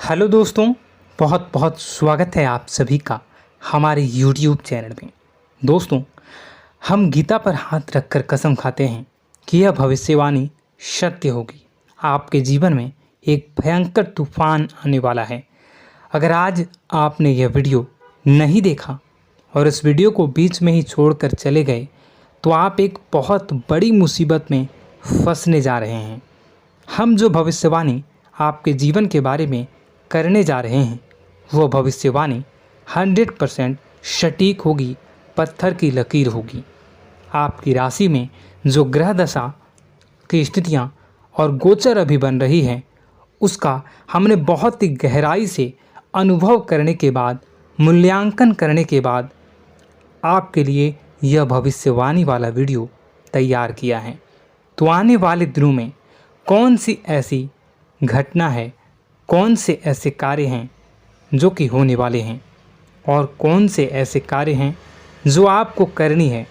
Hello दोस्तों, बहुत बहुत स्वागत है आप सभी का हमारे YouTube चैनल में। दोस्तों, हम गीता पर हाथ रखकर कसम खाते हैं कि यह भविष्यवाणी सत्य होगी। आपके जीवन में एक भयंकर तूफान आने वाला है। अगर आज आपने यह वीडियो नहीं देखा और इस वीडियो को बीच में ही छोड़कर चले गए तो आप एक बहुत बड़ी मुसीबत में फंसने जा रहे हैं। हम जो भविष्यवाणी आपके जीवन के बारे में करने जा रहे हैं वो भविष्यवाणी 100% सटीक होगी, पत्थर की लकीर होगी। आपकी राशि में जो ग्रह दशा की स्थितियां और गोचर अभी बन रही है उसका हमने बहुत ही गहराई से अनुभव करने के बाद, मूल्यांकन करने के बाद आपके लिए यह भविष्यवाणी वाला वीडियो तैयार किया है। तो आने वाले दिनों में कौन सी ऐसी घटना है, कौन से ऐसे कार्य हैं जो कि होने वाले हैं और कौन से ऐसे कार्य हैं जो आपको करनी है।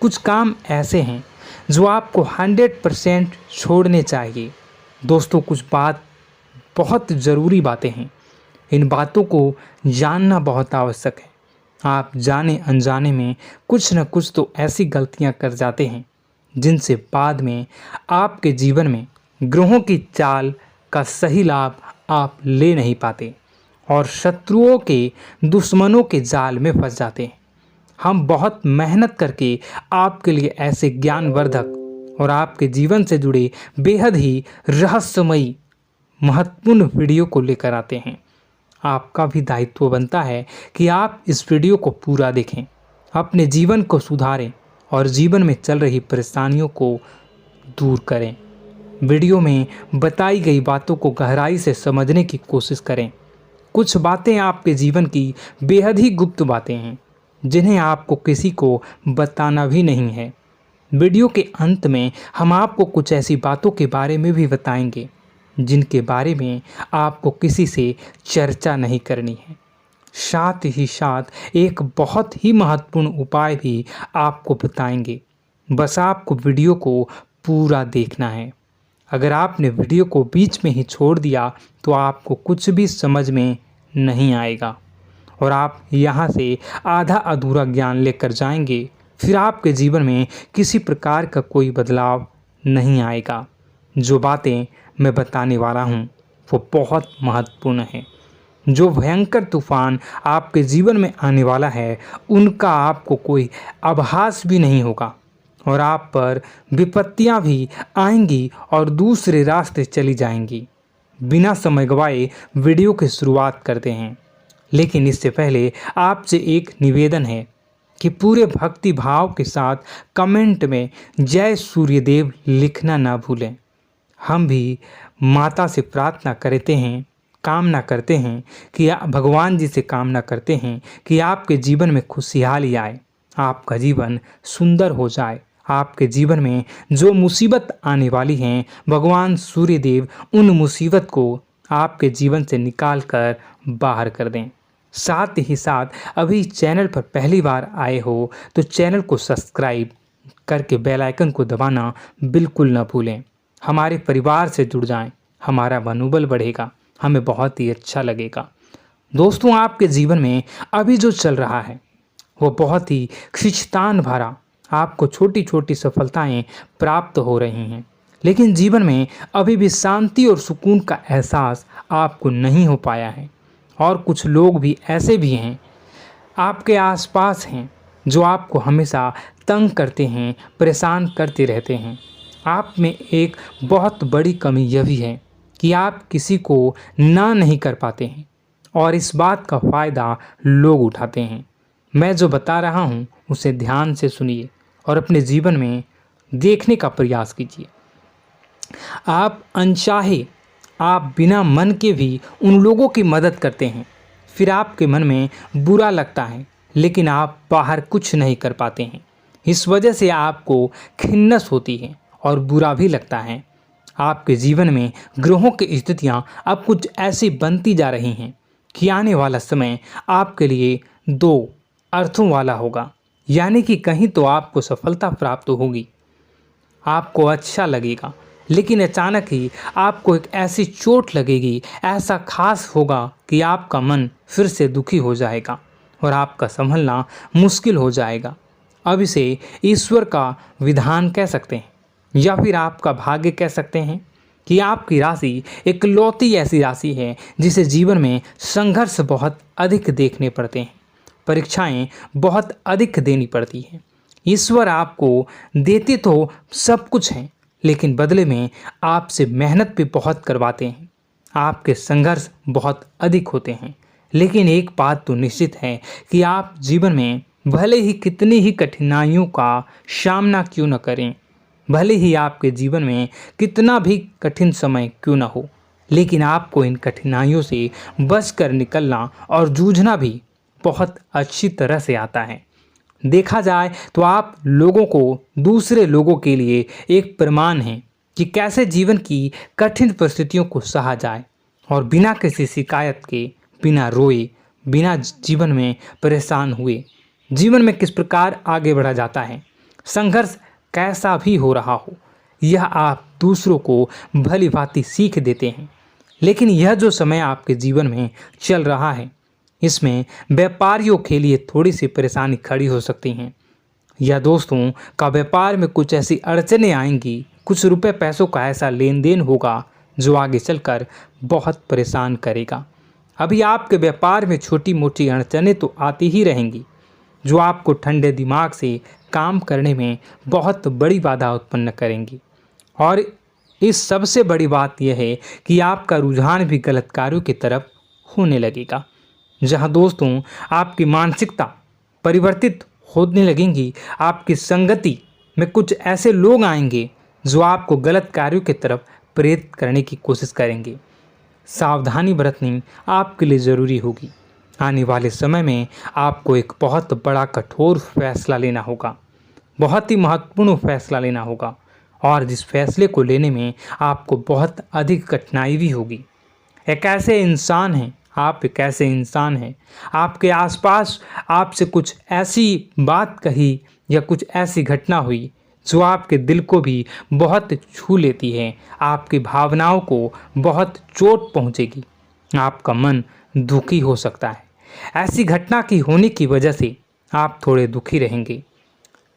कुछ काम ऐसे हैं जो आपको 100% छोड़ने चाहिए। दोस्तों, कुछ बात बहुत ज़रूरी बातें हैं। इन बातों को जानना बहुत आवश्यक है। आप जाने अनजाने में कुछ न कुछ तो ऐसी गलतियां कर जाते हैं जिनसे बाद में आपके जीवन में ग्रहों की चाल का सही लाभ आप ले नहीं पाते और शत्रुओं के, दुश्मनों के जाल में फंस जाते हैं। हम बहुत मेहनत करके आपके लिए ऐसे ज्ञानवर्धक और आपके जीवन से जुड़े बेहद ही रहस्यमयी महत्वपूर्ण वीडियो को लेकर आते हैं। आपका भी दायित्व बनता है कि आप इस वीडियो को पूरा देखें, अपने जीवन को सुधारें और जीवन में चल रही परेशानियों को दूर करें। वीडियो में बताई गई बातों को गहराई से समझने की कोशिश करें। कुछ बातें आपके जीवन की बेहद ही गुप्त बातें हैं जिन्हें आपको किसी को बताना भी नहीं है। वीडियो के अंत में हम आपको कुछ ऐसी बातों के बारे में भी बताएंगे जिनके बारे में आपको किसी से चर्चा नहीं करनी है। साथ ही साथ एक बहुत ही महत्वपूर्ण उपाय भी आपको बताएंगे। बस आपको वीडियो को पूरा देखना है। अगर आपने वीडियो को बीच में ही छोड़ दिया तो आपको कुछ भी समझ में नहीं आएगा और आप यहाँ से आधा अधूरा ज्ञान लेकर जाएंगे। फिर आपके जीवन में किसी प्रकार का कोई बदलाव नहीं आएगा। जो बातें मैं बताने वाला हूँ वो बहुत महत्वपूर्ण है। जो भयंकर तूफान आपके जीवन में आने वाला है उनका आपको कोई आभास भी नहीं होगा और आप पर विपत्तियां भी आएंगी और दूसरे रास्ते चली जाएंगी। बिना समय गवाए वीडियो की शुरुआत करते हैं, लेकिन इससे पहले आपसे एक निवेदन है कि पूरे भक्ति भाव के साथ कमेंट में जय सूर्यदेव लिखना ना भूलें। हम भी माता से प्रार्थना करते हैं, कामना करते हैं कि भगवान जी से कामना करते हैं कि आपके जीवन में खुशहाली आए, आपका जीवन सुंदर हो जाए। आपके जीवन में जो मुसीबत आने वाली हैं भगवान सूर्यदेव उन मुसीबत को आपके जीवन से निकाल कर बाहर कर दें। साथ ही साथ अभी चैनल पर पहली बार आए हो तो चैनल को सब्सक्राइब करके बेल आइकन को दबाना बिल्कुल न भूलें। हमारे परिवार से जुड़ जाएं, हमारा मनोबल बढ़ेगा, हमें बहुत ही अच्छा लगेगा। दोस्तों, आपके जीवन में अभी जो चल रहा है वो बहुत ही खींचतान भरा, आपको छोटी छोटी सफलताएं प्राप्त हो रही हैं, लेकिन जीवन में अभी भी शांति और सुकून का एहसास आपको नहीं हो पाया है। और कुछ लोग भी ऐसे भी हैं आपके आसपास हैं जो आपको हमेशा तंग करते हैं, परेशान करते रहते हैं। आप में एक बहुत बड़ी कमी यह भी है कि आप किसी को ना नहीं कर पाते हैं और इस बात का फ़ायदा लोग उठाते हैं। मैं जो बता रहा हूँ उसे ध्यान से सुनिए और अपने जीवन में देखने का प्रयास कीजिए। आप अनचाहे, आप बिना मन के भी उन लोगों की मदद करते हैं, फिर आपके मन में बुरा लगता है लेकिन आप बाहर कुछ नहीं कर पाते हैं। इस वजह से आपको खिन्नस होती है और बुरा भी लगता है। आपके जीवन में ग्रहों की स्थितियाँ अब कुछ ऐसी बनती जा रही हैं कि आने वाला समय आपके लिए दो अर्थों वाला होगा। यानी कि कहीं तो आपको सफलता प्राप्त होगी, आपको अच्छा लगेगा लेकिन अचानक ही आपको एक ऐसी चोट लगेगी, ऐसा खास होगा कि आपका मन फिर से दुखी हो जाएगा और आपका संभलना मुश्किल हो जाएगा। अब इसे ईश्वर का विधान कह सकते हैं या फिर आपका भाग्य कह सकते हैं कि आपकी राशि इकलौती ऐसी राशि है जिसे जीवन में संघर्ष बहुत अधिक देखने पड़ते हैं, परीक्षाएं बहुत अधिक देनी पड़ती हैं। ईश्वर आपको देते तो सब कुछ हैं, लेकिन बदले में आपसे मेहनत भी बहुत करवाते हैं। आपके संघर्ष बहुत अधिक होते हैं, लेकिन एक बात तो निश्चित है कि आप जीवन में भले ही कितनी ही कठिनाइयों का सामना क्यों न करें, भले ही आपके जीवन में कितना भी कठिन समय क्यों न हो, लेकिन आपको इन कठिनाइयों से बच कर निकलना और जूझना भी बहुत अच्छी तरह से आता है। देखा जाए तो आप लोगों को दूसरे लोगों के लिए एक प्रमाण हैं कि कैसे जीवन की कठिन परिस्थितियों को सहा जाए और बिना किसी शिकायत के, बिना रोए, बिना जीवन में परेशान हुए जीवन में किस प्रकार आगे बढ़ा जाता है। संघर्ष कैसा भी हो रहा हो, यह आप दूसरों को भली भांति सीख देते हैं। लेकिन यह जो समय आपके जीवन में चल रहा है, इसमें व्यापारियों के लिए थोड़ी सी परेशानी खड़ी हो सकती हैं, या दोस्तों का व्यापार में कुछ ऐसी अड़चनें आएंगी, कुछ रुपए पैसों का ऐसा लेन देन होगा जो आगे चलकर बहुत परेशान करेगा। अभी आपके व्यापार में छोटी मोटी अड़चनें तो आती ही रहेंगी, जो आपको ठंडे दिमाग से काम करने में बहुत बड़ी बाधा उत्पन्न करेंगी। और इस सबसे बड़ी बात यह है कि आपका रुझान भी गलत कार्यों की तरफ होने लगेगा, जहां दोस्तों आपकी मानसिकता परिवर्तित होने लगेंगी। आपकी संगति में कुछ ऐसे लोग आएंगे जो आपको गलत कार्यों की तरफ प्रेरित करने की कोशिश करेंगे। सावधानी बरतनी आपके लिए ज़रूरी होगी। आने वाले समय में आपको एक बहुत बड़ा कठोर फैसला लेना होगा, बहुत ही महत्वपूर्ण फैसला लेना होगा, और जिस फैसले को लेने में आपको बहुत अधिक कठिनाई भी होगी। एक ऐसे इंसान हैं, आप एक ऐसे इंसान हैं, आपके आसपास आपसे कुछ ऐसी बात कही या कुछ ऐसी घटना हुई जो आपके दिल को भी बहुत छू लेती है, आपकी भावनाओं को बहुत चोट पहुंचेगी, आपका मन दुखी हो सकता है। ऐसी घटना की होने की वजह से आप थोड़े दुखी रहेंगे।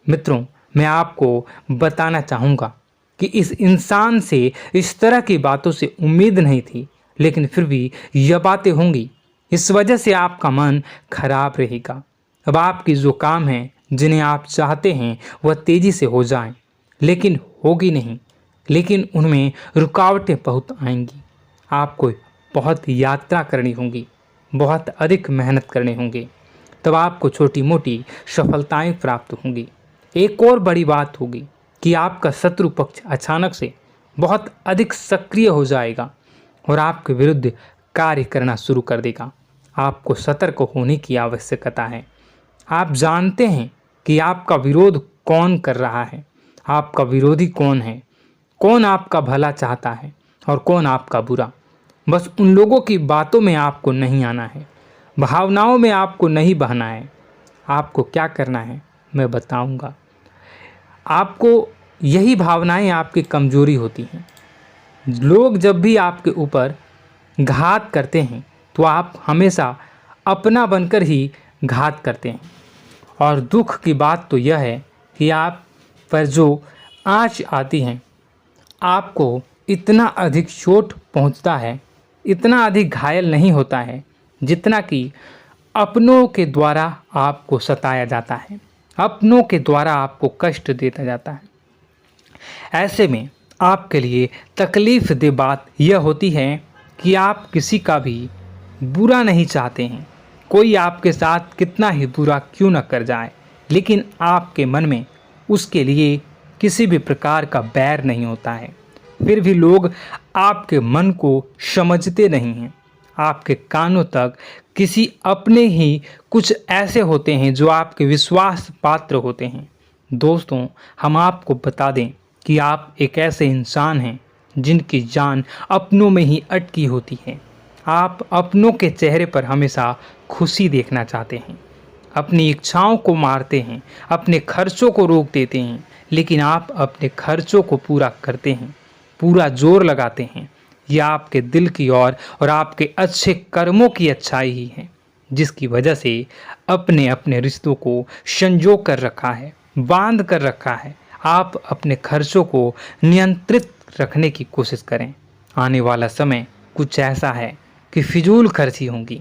मित्रों, मैं आपको बताना चाहूँगा कि इस इंसान से इस तरह की बातों से उम्मीद नहीं थी, लेकिन फिर भी यह बातें होंगी। इस वजह से आपका मन खराब रहेगा। अब आपकी जो काम है, जिन्हें आप चाहते हैं वह तेज़ी से हो जाएं, लेकिन होगी नहीं, लेकिन उनमें रुकावटें बहुत आएंगी। आपको बहुत यात्रा करनी होगी, बहुत अधिक मेहनत करने होंगे, तब आपको छोटी मोटी सफलताएं प्राप्त होंगी। एक और बड़ी बात होगी कि आपका शत्रु पक्ष अचानक से बहुत अधिक सक्रिय हो जाएगा और आपके विरुद्ध कार्य करना शुरू कर देगा। आपको सतर्क होने की आवश्यकता है। आप जानते हैं कि आपका विरोध कौन कर रहा है, आपका विरोधी कौन है, कौन आपका भला चाहता है और कौन आपका बुरा। बस उन लोगों की बातों में आपको नहीं आना है, भावनाओं में आपको नहीं बहना है। आपको क्या करना है मैं बताऊंगा। आपको यही भावनाएं आपकी कमजोरी होती हैं। लोग जब भी आपके ऊपर घात करते हैं तो आप हमेशा अपना बनकर ही घात करते हैं। और दुख की बात तो यह है कि आप पर जो आँच आती है, आपको इतना अधिक चोट पहुंचता है, इतना अधिक घायल नहीं होता है जितना कि अपनों के द्वारा आपको सताया जाता है, अपनों के द्वारा आपको कष्ट देता जाता है। ऐसे में आपके लिए तकलीफ़ दे बात यह होती है कि आप किसी का भी बुरा नहीं चाहते हैं। कोई आपके साथ कितना ही बुरा क्यों न कर जाए, लेकिन आपके मन में उसके लिए किसी भी प्रकार का बैर नहीं होता है। फिर भी लोग आपके मन को समझते नहीं हैं। आपके कानों तक किसी अपने ही कुछ ऐसे होते हैं जो आपके विश्वास पात्र होते हैं। दोस्तों, हम आपको बता दें कि आप एक ऐसे इंसान हैं जिनकी जान अपनों में ही अटकी होती है। आप अपनों के चेहरे पर हमेशा खुशी देखना चाहते हैं, अपनी इच्छाओं को मारते हैं, अपने खर्चों को रोक देते हैं, लेकिन आप अपने खर्चों को पूरा करते हैं। पूरा जोर लगाते हैं, यह आपके दिल की और आपके अच्छे कर्मों की अच्छाई ही है, जिसकी वजह से अपने अपने रिश्तों को संजो कर रखा है, बांध कर रखा है। आप अपने खर्चों को नियंत्रित रखने की कोशिश करें। आने वाला समय कुछ ऐसा है कि फिजूल खर्ची होंगी।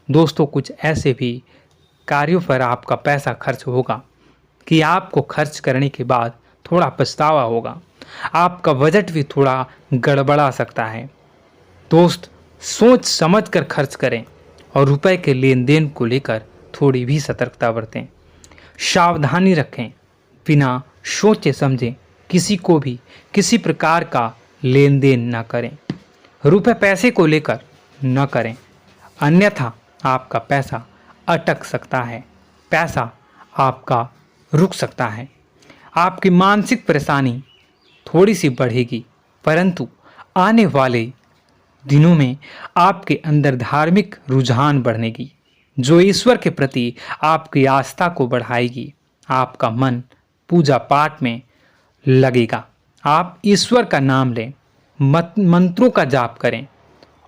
दोस्तों, कुछ ऐसे भी कार्यों पर आपका पैसा खर्च होगा कि आपको खर्च करने के बाद थोड़ा पछतावा होगा। आपका बजट भी थोड़ा गड़बड़ा सकता है। दोस्त, सोच समझ कर खर्च करें और रुपए के लेन देन को लेकर थोड़ी भी सतर्कता बरतें। सावधानी रखें, बिना सोचे समझे किसी को भी किसी प्रकार का लेन देन न करें। रुपए पैसे को लेकर न करें, अन्यथा आपका पैसा अटक सकता है, पैसा आपका रुक सकता है। आपकी मानसिक परेशानी थोड़ी सी बढ़ेगी, परंतु आने वाले दिनों में आपके अंदर धार्मिक रुझान बढ़नेगी, जो ईश्वर के प्रति आपकी आस्था को बढ़ाएगी। आपका मन पूजा पाठ में लगेगा। आप ईश्वर का नाम लें, मंत्रों का जाप करें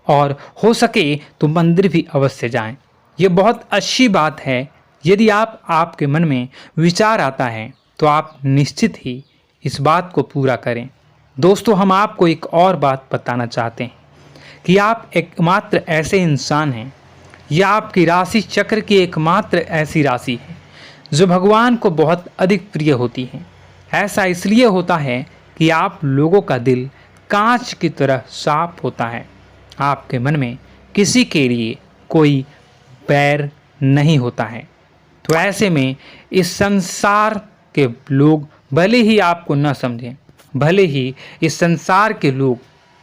और हो सके तो मंदिर भी अवश्य जाएं। ये बहुत अच्छी बात है। यदि आपके मन में विचार आता है तो आप निश्चित ही इस बात को पूरा करें। दोस्तों, हम आपको एक और बात बताना चाहते हैं कि आप एकमात्र ऐसे इंसान हैं, यह आपकी राशि चक्र की एकमात्र ऐसी राशि है जो भगवान को बहुत अधिक प्रिय होती है। ऐसा इसलिए होता है कि आप लोगों का दिल कांच की तरह साफ होता है। आपके मन में किसी के लिए कोई बैर नहीं होता है। तो ऐसे में इस संसार के लोग भले ही आपको न समझें, भले ही इस संसार के लोग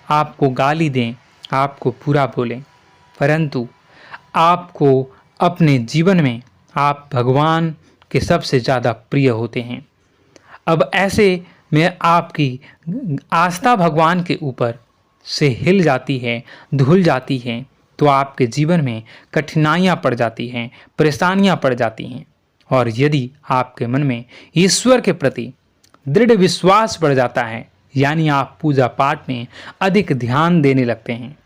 आपको गाली दें, आपको बुरा बोलें, परंतु आपको अपने जीवन में आप भगवान के सबसे ज़्यादा प्रिय होते हैं। अब ऐसे में आपकी आस्था भगवान के ऊपर से हिल जाती है, धुल जाती है, तो आपके जीवन में कठिनाइयाँ पड़ जाती हैं, परेशानियाँ पड़ जाती हैं। और यदि आपके मन में ईश्वर के प्रति दृढ़ विश्वास बढ़ जाता है, यानी आप पूजा पाठ में अधिक ध्यान देने लगते हैं,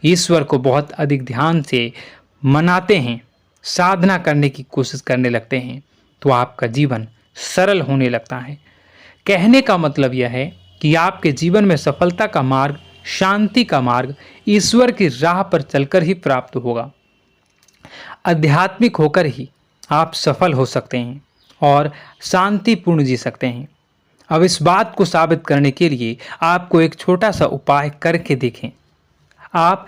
ईश्वर को बहुत अधिक ध्यान से मनाते हैं, साधना करने की कोशिश करने लगते हैं, तो आपका जीवन सरल होने लगता है। कहने का मतलब यह है कि आपके जीवन में सफलता का मार्ग, शांति का मार्ग ईश्वर की राह पर चलकर ही प्राप्त होगा। आध्यात्मिक होकर ही आप सफल हो सकते हैं और शांतिपूर्ण जी सकते हैं। अब इस बात को साबित करने के लिए आपको एक छोटा सा उपाय करके देखें। आप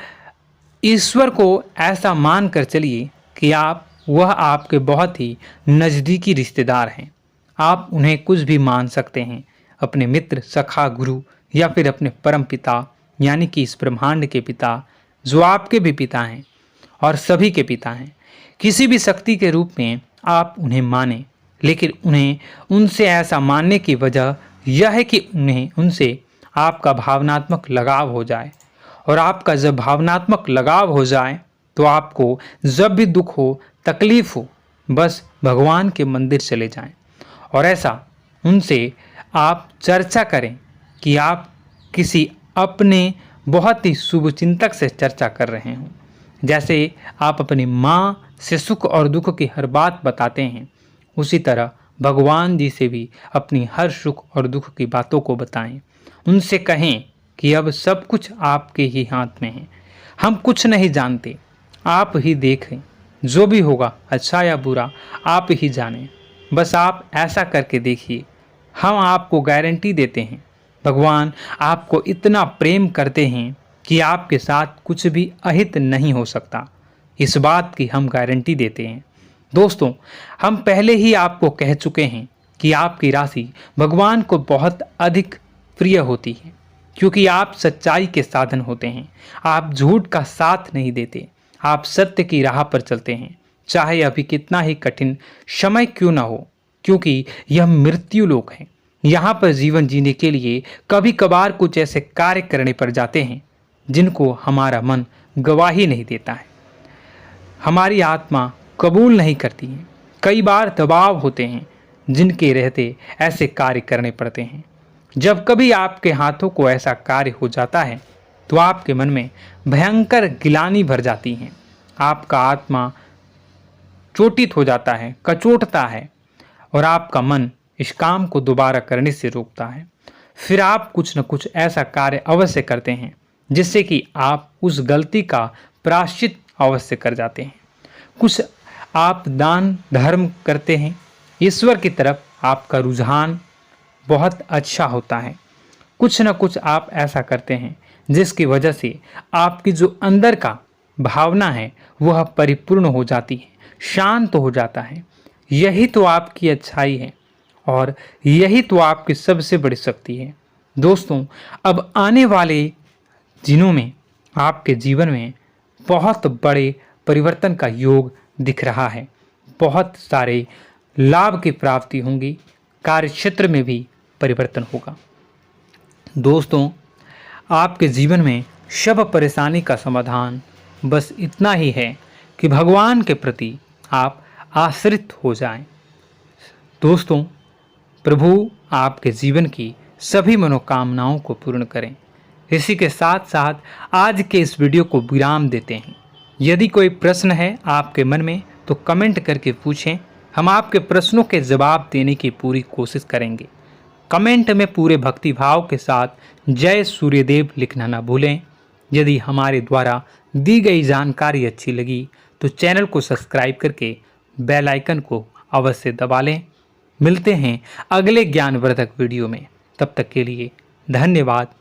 ईश्वर को ऐसा मान कर चलिए कि वह आपके बहुत ही नज़दीकी रिश्तेदार हैं। आप उन्हें कुछ भी मान सकते हैं, अपने मित्र, सखा, गुरु या फिर अपने परम पिता, यानी कि इस ब्रह्मांड के पिता, जो आपके भी पिता हैं और सभी के पिता हैं। किसी भी शक्ति के रूप में आप उन्हें मानें, लेकिन उन्हें उनसे ऐसा मानने की वजह यह है कि उनसे आपका भावनात्मक लगाव हो जाए। और आपका जब भावनात्मक लगाव हो जाए तो आपको जब भी दुख हो, तकलीफ हो, बस भगवान के मंदिर चले जाएं और ऐसा उनसे आप चर्चा करें कि आप किसी अपने बहुत ही शुभचिंतक से चर्चा कर रहे हों। जैसे आप अपनी माँ से सुख और दुख की हर बात बताते हैं, उसी तरह भगवान जी से भी अपनी हर सुख और दुख की बातों को बताएं। उनसे कहें कि अब सब कुछ आपके ही हाथ में है, हम कुछ नहीं जानते, आप ही देखें, जो भी होगा अच्छा या बुरा आप ही जानें। बस आप ऐसा करके देखिए, हम आपको गारंटी देते हैं भगवान आपको इतना प्रेम करते हैं कि आपके साथ कुछ भी अहित नहीं हो सकता। इस बात की हम गारंटी देते हैं। दोस्तों, हम पहले ही आपको कह चुके हैं कि आपकी राशि भगवान को बहुत अधिक प्रिय होती है, क्योंकि आप सच्चाई के साधन होते हैं। आप झूठ का साथ नहीं देते, आप सत्य की राह पर चलते हैं, चाहे अभी कितना ही कठिन समय क्यों ना हो, क्योंकि यह मृत्यु लोक है। यहाँ पर जीवन जीने के लिए कभी कभार कुछ ऐसे कार्य करने पड़ जाते हैं जिनको हमारा मन गवाही नहीं देता है, हमारी आत्मा कबूल नहीं करती है। कई बार दबाव होते हैं जिनके रहते ऐसे कार्य करने पड़ते हैं। जब कभी आपके हाथों को ऐसा कार्य हो जाता है तो आपके मन में भयंकर गिलानी भर जाती है। आपका आत्मा चोटित हो जाता है, कचोटता है और आपका मन इस काम को दोबारा करने से रोकता है। फिर आप कुछ न कुछ ऐसा कार्य अवश्य करते हैं जिससे कि आप उस गलती का प्रायश्चित अवश्य कर जाते हैं। कुछ आप दान धर्म करते हैं। ईश्वर की तरफ आपका रुझान बहुत अच्छा होता है। कुछ न कुछ आप ऐसा करते हैं जिसकी वजह से आपकी जो अंदर का भावना है वह परिपूर्ण हो जाती है, शांत हो जाता है। यही तो आपकी अच्छाई है और यही तो आपकी सबसे बड़ी शक्ति है। दोस्तों, अब आने वाले दिनों में आपके जीवन में बहुत बड़े परिवर्तन का योग दिख रहा है। बहुत सारे लाभ की प्राप्ति होंगी, कार्यक्षेत्र में भी परिवर्तन होगा। दोस्तों, आपके जीवन में सब परेशानी का समाधान बस इतना ही है कि भगवान के प्रति आप आश्रित हो जाएं। दोस्तों, प्रभु आपके जीवन की सभी मनोकामनाओं को पूर्ण करें। इसी के साथ साथ आज के इस वीडियो को विराम देते हैं। यदि कोई प्रश्न है आपके मन में तो कमेंट करके पूछें, हम आपके प्रश्नों के जवाब देने की पूरी कोशिश करेंगे। कमेंट में पूरे भक्तिभाव के साथ जय सूर्यदेव लिखना ना भूलें। यदि हमारे द्वारा दी गई जानकारी अच्छी लगी तो चैनल को सब्सक्राइब करके बेल आइकन को अवश्य दबा लें। मिलते हैं अगले ज्ञानवर्धक वीडियो में। तब तक के लिए धन्यवाद।